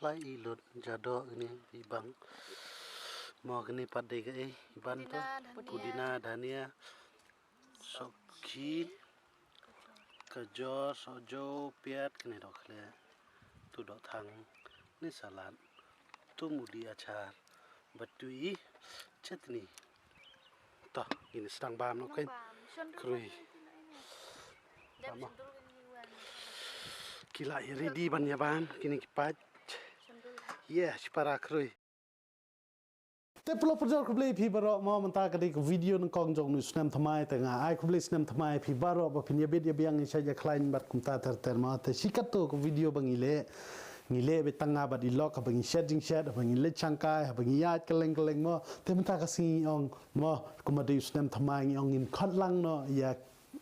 apply ilot jado ini ibang mau gini pada iban tu pudina dania sokki kejor sojo piat kini dok le tu dok thang ni salad tu mudi achar batui chutney toh ini sedang bam no kan krui kila ready ban ya ban kini kipat yes para krui te plo projor ko blei phi baro mo manta ka dik video ng kong jong nu snam thamai ta nga ai ko blei snam thamai phi baro ba phin yebet yebyang ni saja klain bat kum ta ter ter ma te sikat to ko video bangile ngile be tanga ba di lock ba ngi setting set ba ngi le changkai ba ngi ya keleng keleng mo te manta ka si ong mo ko ma de snam thamai ngi ong in khat lang no ya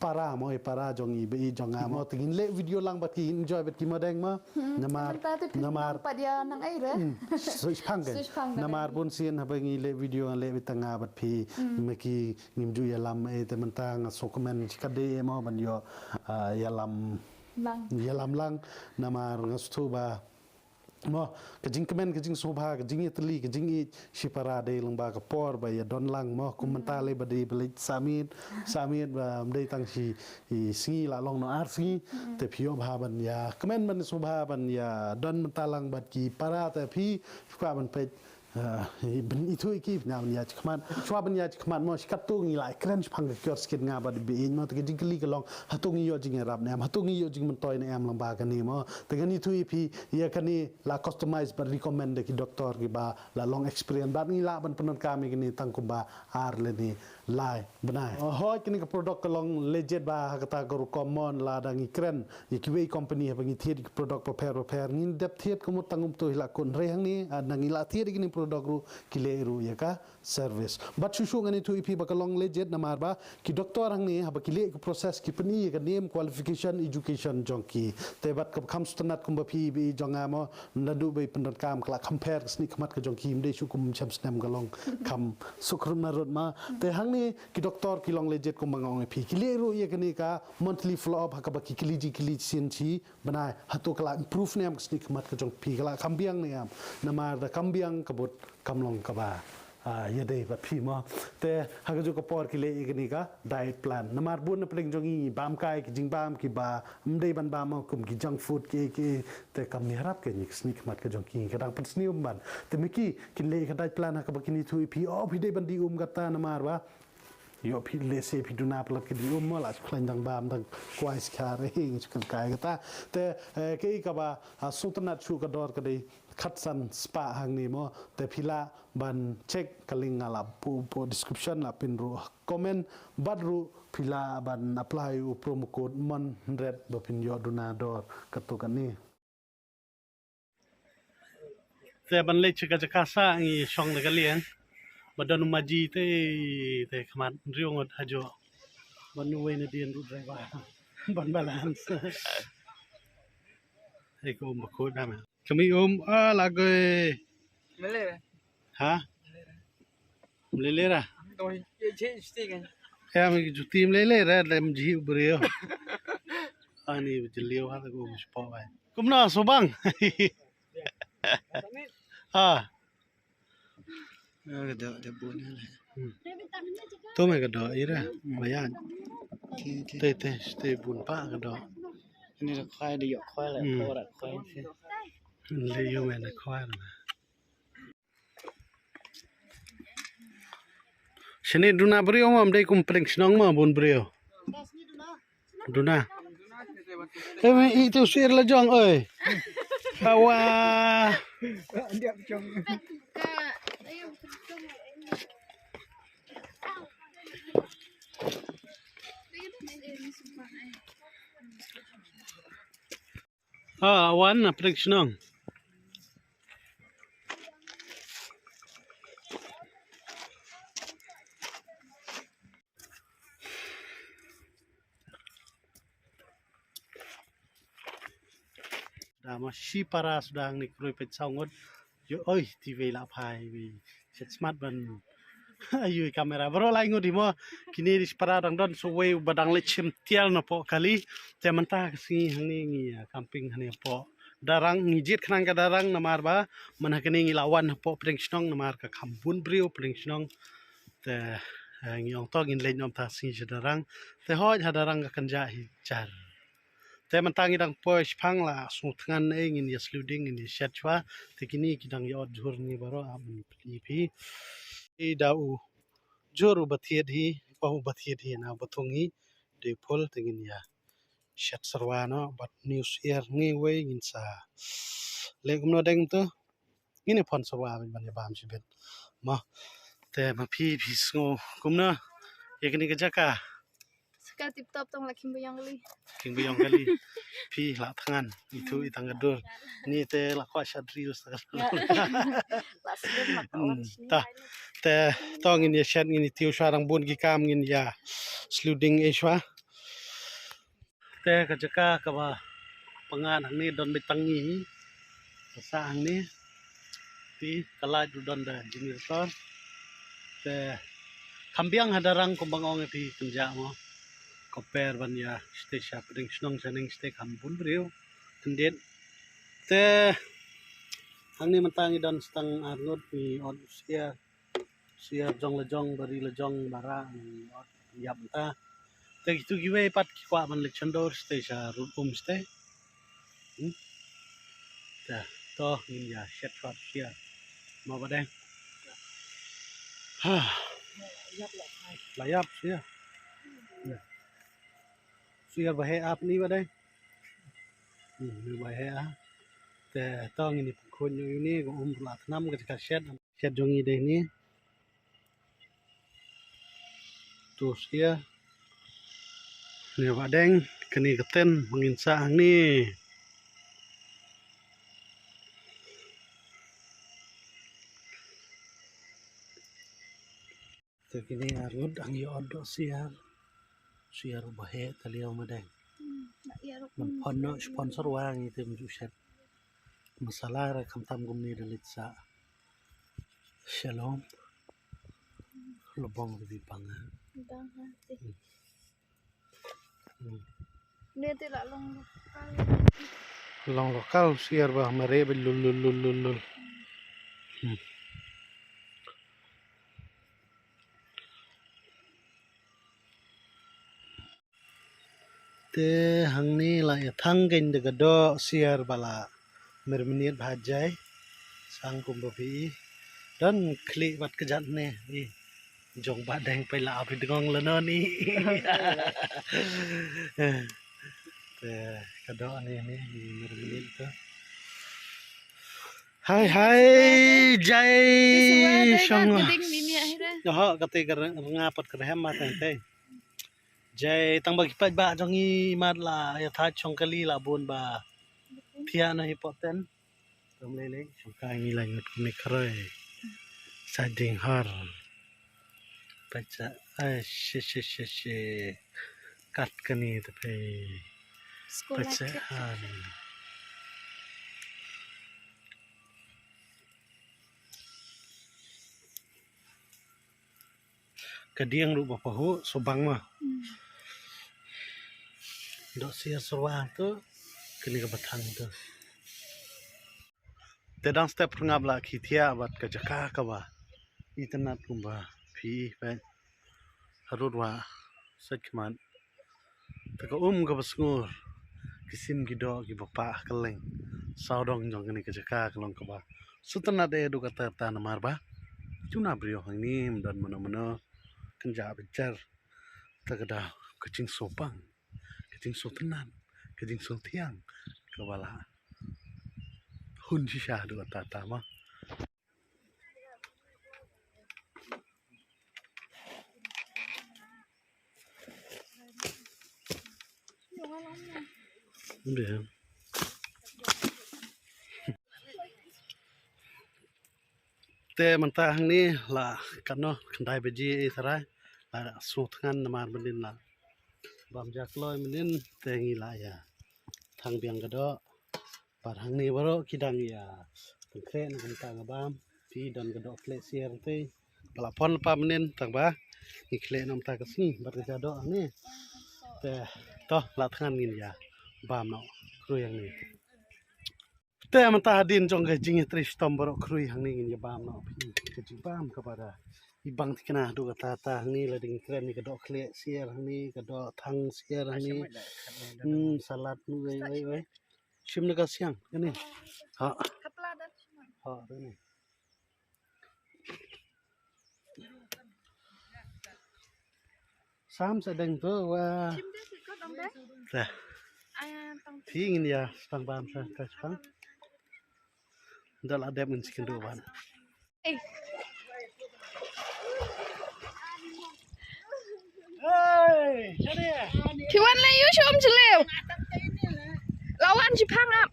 para mo para jong i be jong a mo tingin le video lang bat ki enjoy bat ki modeng mo namar padia nang ai re so ispang ke namar bun sien ha bangi le video le bitanga bat phi me ki nim ju ya lam e te mentang so komen chikade mo ban yo ya lam lang namar ngastu ba mo kajing kemen kajing sobha kajing itli kajing I sipara de lang ba ka por ba ya don lang mo kumanta le ba de beli samit ba mdei tang si singi la long no arsi te phio bha ban ya kemen ban sobha ban ya don mentalang bat ki para te phi kwa ban pe ben itu iki na ya chman chwa ban ya chman mo skatu ngi lai kren phang ke kyor skit nga ba be in mo te jing kli ka long hatung yo jing rap ne hatung yo jing mon toy ne am lang ba ka ni mo te gani tu phi ya kani la customize ba recommend ki doctor ki ba la long experience ba ngi la ban penon kami ni tang ku ba ar le ni lai banai ho kini ka product ka long legit ba kata ko common la dang kren ye ki we company ba ngi thiet product prepare ngi dep thiet ko mo tangum to la kon re hang ni nang ila thiet ki product ru kileru ya ka service but shushu ngani tu ipi bakalong legit namar ba ki doctor hang ni ha ba kile ko process ki pani ka name qualification education jongki te bat ka kham standard kum ba phi bi jonga mo nadu be pendat kam kala compare sni khamat ka jongki mde shu kum cham snam galong kham sukrum narot ma te hang ni ki doctor ki long legit kum bangong phi kileru ye kani ka monthly follow up ha ka ba ki kili sin chi banai hatu kala improve ne am sni khamat ka jong phi kala kambiang ne am namar da kambiang ka kamlong kaba ya dei ba phi mo te haga ju ko por ki le igni ka diet plan namar bun pling jongi bam kai ki jing bam ki ba mdei ban ba mo kum ki junk food ki te kam ni harap ke nik snik mat ka jong ki kadang pun snium ban te miki ki le ka diet plan ka ba ki ni thu phi phi dei ban di gata namar ba yo phi le se phi duna plak ki di mo la khlan dang bam dang kwai skare hing chukan kai gata te ke ka ba sultanat chu ka dor ka dei khatsan spa hang ni mo te phila ban check kaling ala pu description la pin ru comment badru phila ban apply u promo code 100 ba pin yo duna dor katu kan ni te ban le chika jaka sa ngi song de kalien badan maji te khamat riong ot hajo ban we na dien ru drai ba ban balance ai ko ma ko da ma kami lagi Mele. ha mele ra Tôi chế stick anh. em juti mele ra lem ji brio ani jeliu ha ko spo ba kumna sobang ha Ada bulan. to me gado ira bayan te bun pa gado Ini là khoai đi dọc khoai là khô đặt khoai. le yo me na khwa na shene duna brio ma amdai kum pring snong ma bun brio duna em itu sir la jong ơi bawa Điệp trong. awan na pring snong masih para sedang ni krui pet sangot yo oi TV la phai bi set smart ban ayu kamera bro lai ngodi mo kini di para dang don so we badang le chim tial no po kali te manta si hang ni ngi camping hani po darang ngijit khnang ka darang namar ba man hakani ngilawan po pring snong namar ka khambun brio pring snong te ngi ong to ngin lein nom ta si darang te hoj hadarang ka kanja hi char te man tangi dang poish phang la su thngan e ngin yes luding in shet chwa te kini kidang yo jur ni baro am pi e dau juru bathiet hi pahu bathiet hi na bathungi de phol te ngin ya shet sarwa no but news year ngi we ngin sa le gum no deng to ngini phon sarwa ban ya bam sibet ma te ma phi sngo gum na yekni ka jaka Ska tip top tong la kim bayang li. king biyong kali phi la thangan itu itang gadur ni te la kwa shadri us Last year makawan ta te tong in ya shet ngin tiu sharang bun gi kam ngin ya sluding eshwa te ka jaka ka ba pangan ni don betangi sa ni pi kala du don da jinitor te kambiang hadarang kumbangong pi kenja mo koper ban ya ste sha pring snong saning ste kambun brio kendet te hang ni mantangi don stang arnot mi on sia jong la jong bari la jong bara yap ta te itu giwe pat kwa man le chandor ste sha rum ste ta to ngin ya shet fat sia ma ba deng ha la yap sia sia ba he ap ni ba deng ni ba he a te to ngin ni khon yu ni ko la nam ka shet jong i de ni tu sia ni ba deng kani katen mangin sa ni te kini arud ang yo do siar bahe taliau madang man ponno sponsor wang itu menjuset masalah ra kamtam gumni dalit sa shalom lobong di panga Dia tidak long lokal siar bah mare lul te hang ni la ya thang gen de gado siar bala mermenit bhajai sang kum bi dan kli bat kejat ne i jong ba deng pe la api dengong la no ni te gado ni mermenit to hai jai song ho kate ngapat kerhem ma teng jai tang bagi pat ba jongi mat la ya tha chong kali la bon ba thia na hipoten tum le chong ka ngi la ngut ni khare sa ding har pacha ai she kat kani te pe pacha han kadiang ru ba pahu sobang ma dok sia surwang tu kini ke batang tu tedang step ngab la khithia bat ka jaka ka ba internet kumba phi pe harut wa sakman ta ko ka basngur kisim gi do gi bapa kaleng saudong jong kini ke jaka kalong ka ba sutana de du ka ta na mar ba chuna brio hang ni dan mana kenja bicar ta ka da kecing sopang kecing sotenan kecing sotiang kebala hun shisha du ta ma udah te mentah ni la kano kendai beji sarai la sutngan namar benin la bam jak loy benin te ngi la ya thang biang gado par hang ni baro kidang ya pengkre na kenta ngabam pi don gado kle sier te bala pon pa benin tang ba ikle nom ta kasni bar ka do ni te to la thangan ngin ya bam no kru yang ni แต่มันตาดินจงke jing tris tombor krui hang ni ya bam no ke jing bam kepada ibang tikna du kata ta hang ni la ding kren ni kedok kle sier hang ni kedok thang sier hang ni salat nu ai shim na ka siang ni ha Kapla dan cuma. ha ni sam sedang tu wa Cim dia sih kau dong deh. dah Ayah tong. thi ngin ya spang bam sa ka spang dal adem ngin sikin du ban Eh. hey jadiพี่วันเลยยูชมจะเร็วเราอันชิพังอ่ะ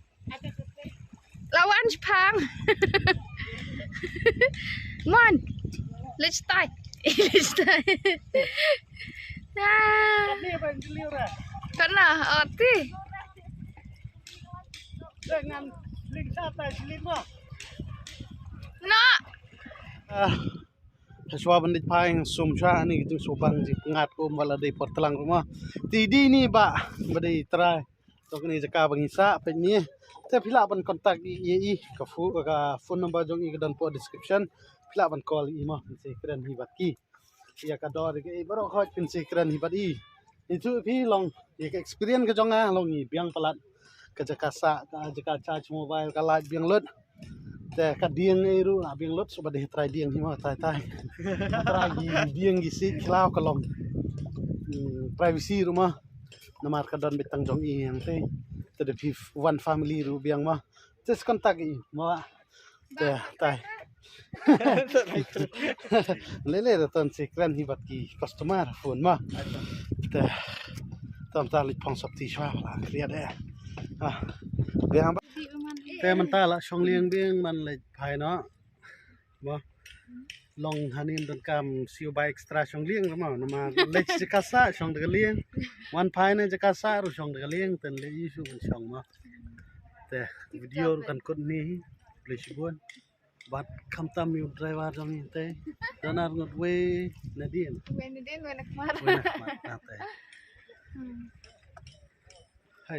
เราอันชิพังงอน let's start let's start นี่เป็นเลี้ยวนะ kan lah ti dengan link sate lima nak Haswa bandit paing sumsha ni gitu subang ji pengat ko mala dei portelang rumah tidi ni ba badai try to ni jaka bangisa pe ni te phila ban contact i ka phone number jong i dan po description phila ban call i ma se kran hi bat ki ya ka dor ke baro khoj pin se kran hi bat i itu phi long ye experience ka jong a long ni biang palat ka jaka sa ka jaka charge mobile ka light biang lutแต่กัดเดียงไอ้รู้นะเบียงรถสบัดเฮตรายเดียงที่มาตายตายตรายเดียงกิสิคลาวกะลองprivacyรู้มาน้ำมันกัดดันไปตั้งจงอีหยังเต้แต่เดี๋ยวพี่ one family รู้เบียงมาจะสกันตักอีมาแต่ตายเล่ๆแต่ตอนเสกรันฮิบัดกี customer ฝนมาแต่ตอนตาลิดพองสับตีชว่าละเครียดแน่เบียง แต่มันตาละช่องเลี้ยงเบี้ยงมันเลยภายเนาะบ่ลองหันินต้นกำซิวใบเอ็กซ์ตร้าช่องเลี้ยงแล้วมาเลยจะกาซาช่องเด็กเลี้ยงวันภายในจะกาซาหรือช่องเด็กเลี้ยงแต่เลยยิ่งสูงช่องมาแต่วิดีโอกันกดนี้เลยชิบวนบัดคำตามมิวไดรเวอร์ตรงนี้แต่ดานาร์งดเวนัดเดียน when dia when nak mar เวนักมาแต่ให้